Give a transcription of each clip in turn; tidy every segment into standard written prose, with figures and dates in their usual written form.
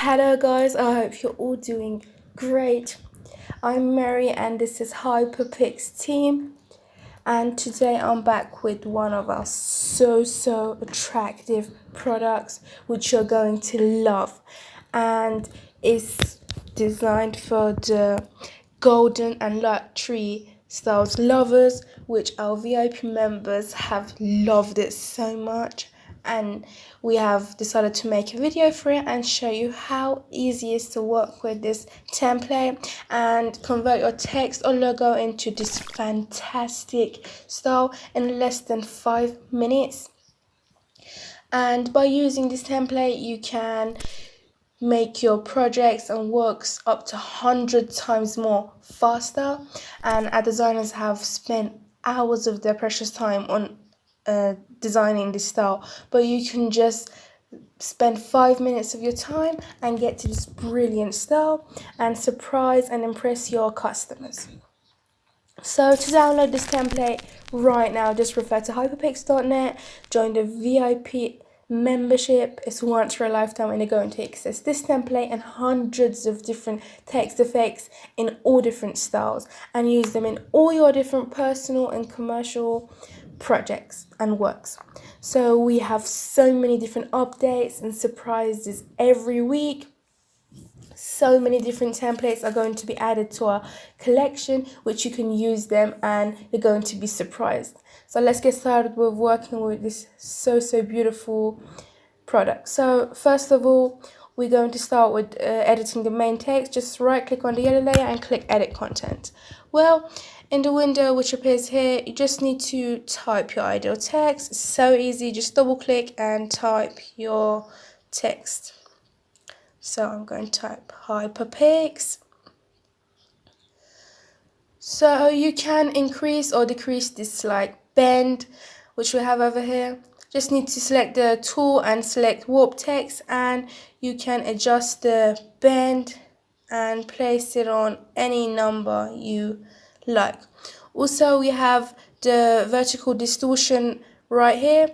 Hello guys, I hope you're all doing great. I'm Mary and this is Hyperpix team, and today I'm back with one of our so attractive products which you're going to love, and it's designed for the golden and luxury styles lovers, which our VIP members have loved it so much, and we have decided to make a video for it and show you how easy it is to work with this template and convert your text or logo into this fantastic style in less than 5 minutes. And by using this template you can make your projects and works up to 100 times more faster, and our designers have spent hours of their precious time on designing this style, but you can just spend 5 minutes of your time and get to this brilliant style and surprise and impress your customers. So to download this template right now, just refer to hyperpix.net, join the VIP membership. It's once for a lifetime and you're going to access this template and hundreds of different text effects in all different styles and use them in all your different personal and commercial projects and works. So we have so many different updates and surprises every week. So many different templates are going to be added to our collection, which you can use them and you're going to be surprised. So let's get started with working with this so beautiful product. So first of all, we're going to start with editing the main text. Just right click on the yellow layer and click edit content. Well, in the window which appears here, you just need to type your ideal text. It's so easy, just double click and type your text. So I'm going to type Hyperpix. So you can increase or decrease this like bend, which we have over here. Just need to select the tool and select warp text, and you can adjust the bend and place it on any number you like. Also, we have the vertical distortion right here,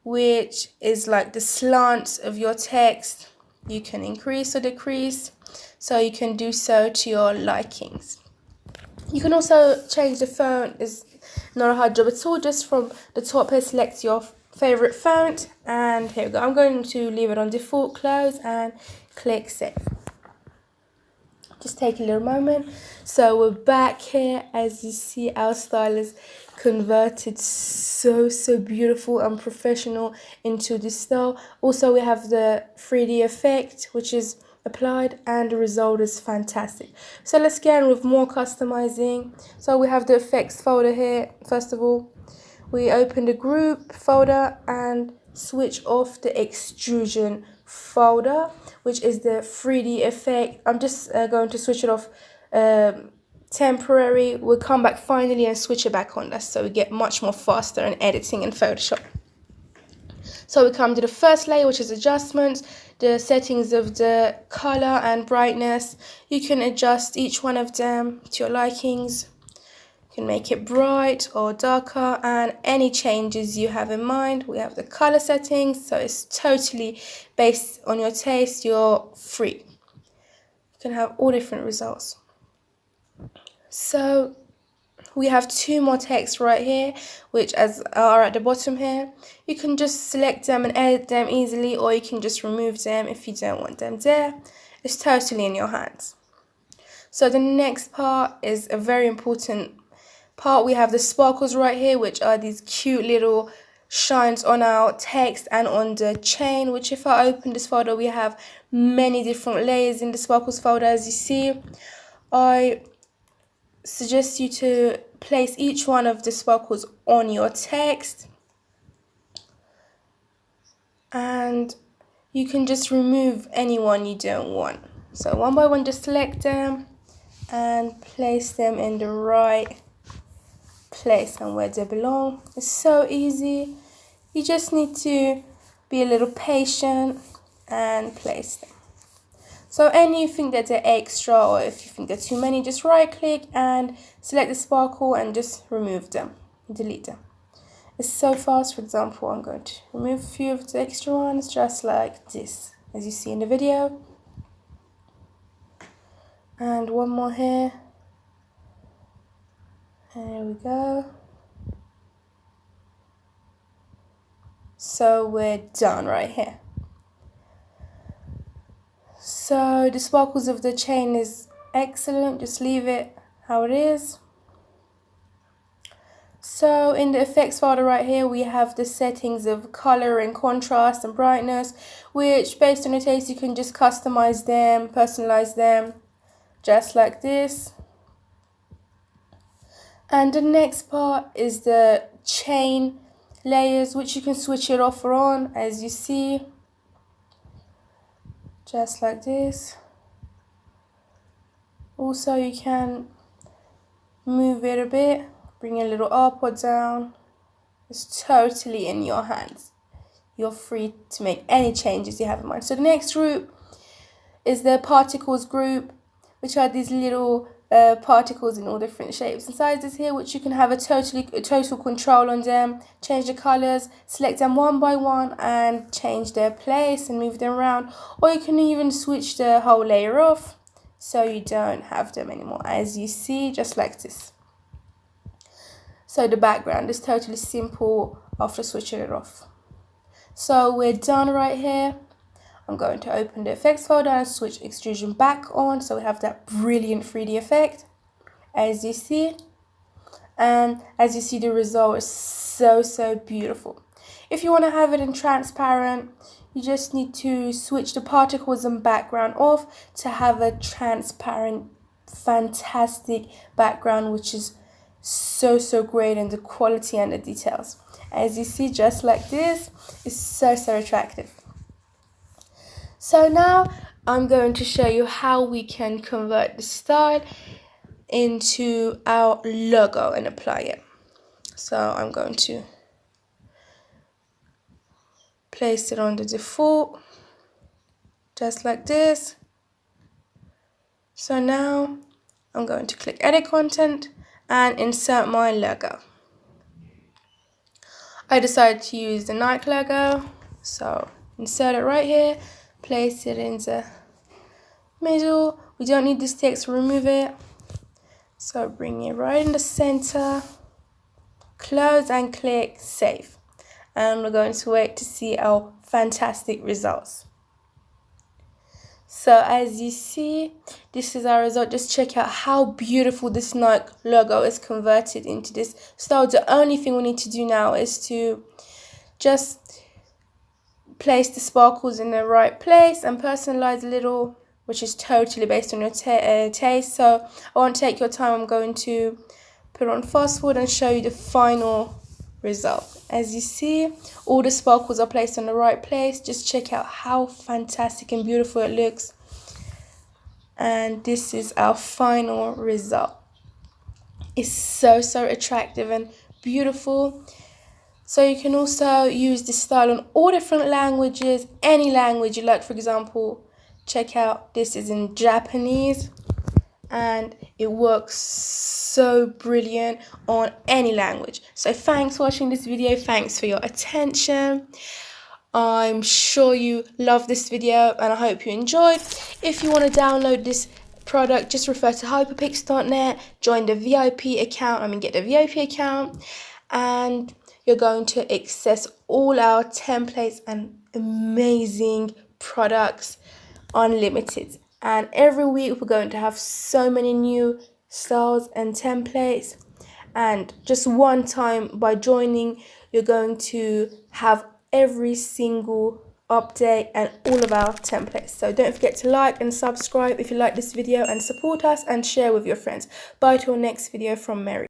which is like the slants of your text. You can increase or decrease, so you can do so to your likings. You can also change the font. It's not a hard job at all. Just from the top here, select your favorite font, and here we go. I'm going to leave it on default, close, and click save. Just take a little moment. So we're back here. As you see, our style is converted so beautiful and professional into this style. Also, we have the 3D effect which is applied and the result is fantastic. So let's get on with more customizing. So we have the effects folder here. First of all, we open the group folder and switch off the extrusion folder, which is the 3D effect. I'm just going to switch it off temporary. We'll come back finally and switch it back on, so we get much more faster in editing in Photoshop. So we come to the first layer, which is adjustments, the settings of the color and brightness. You can adjust each one of them to your likings. You can make it bright or darker, and any changes you have in mind. We have the color settings, so it's totally based on your taste. You're free. You can have all different results. So we have two more texts right here, which are at the bottom here. You can just select them and edit them easily, or you can just remove them if you don't want them there. It's totally in your hands. So the next part is a very important part. We have the sparkles right here, which are these cute little shines on our text and on the chain, which if I open this folder, we have many different layers in the sparkles folder. As you see, I suggest you to place each one of the sparkles on your text, and you can just remove any one you don't want. So one by one, just select them and place them in the right place and where they belong. It's so easy. You just need to be a little patient and place them. So anything that they're extra, or if you think they're too many, just right click and select the sparkle and just remove them, delete them. It's so fast. For example, I'm going to remove a few of the extra ones just like this, as you see in the video. And one more here. And there we go. So we're done right here. So the sparkles of the chain is excellent. Just leave it how it is. So in the effects folder right here, we have the settings of color and contrast and brightness, which based on your taste, you can just customize them, personalize them, just like this. And the next part is the chain layers, which you can switch it off or on, as you see, just like this. Also, you can move it a bit, bring it a little up or down. It's totally in your hands. You're free to make any changes you have in mind. So the next group is the particles group, which are these little particles in all different shapes and sizes here, which you can have a total control on them, change the colors, select them one by one and change their place and move them around, or you can even switch the whole layer off so you don't have them anymore, as you see, just like this. So the background is totally simple after switching it off. So we're done right here. I'm going to open the effects folder and switch extrusion back on, so we have that brilliant 3D effect, as you see. And as you see, the result is so beautiful. If you want to have it in transparent, you just need to switch the particles and background off to have a transparent, fantastic background, which is so great in the quality and the details. As you see, just like this, is so attractive. So now I'm going to show you how we can convert the style into our logo and apply it. So I'm going to place it on the default, just like this. So now I'm going to click edit content and insert my logo. I decided to use the Nike logo, so insert it right here, place it in the middle. We don't need this text, remove it. So bring it right in the center, close and click save. And we're going to wait to see our fantastic results. So as you see, this is our result. Just check out how beautiful this Nike logo is converted into this style. The only thing we need to do now is to just place the sparkles in the right place and personalize a little, which is totally based on your taste. So I won't take your time. I'm going to put on fast forward and show you the final result. As you see, all the sparkles are placed in the right place. Just check out how fantastic and beautiful it looks. And this is our final result. It's so attractive and beautiful. So you can also use this style on all different languages, any language you like. For example, check out, this is in Japanese and it works so brilliant on any language. So thanks for watching this video. Thanks for your attention. I'm sure you love this video and I hope you enjoyed. If you want to download this product, just refer to hyperpix.net, join the VIP account, get the VIP account, and you're going to access all our templates and amazing products unlimited. And every week we're going to have so many new styles and templates, and just one time by joining you're going to have every single update and all of our templates. So don't forget to like and subscribe if you like this video and support us and share with your friends. Bye till next video from Mary.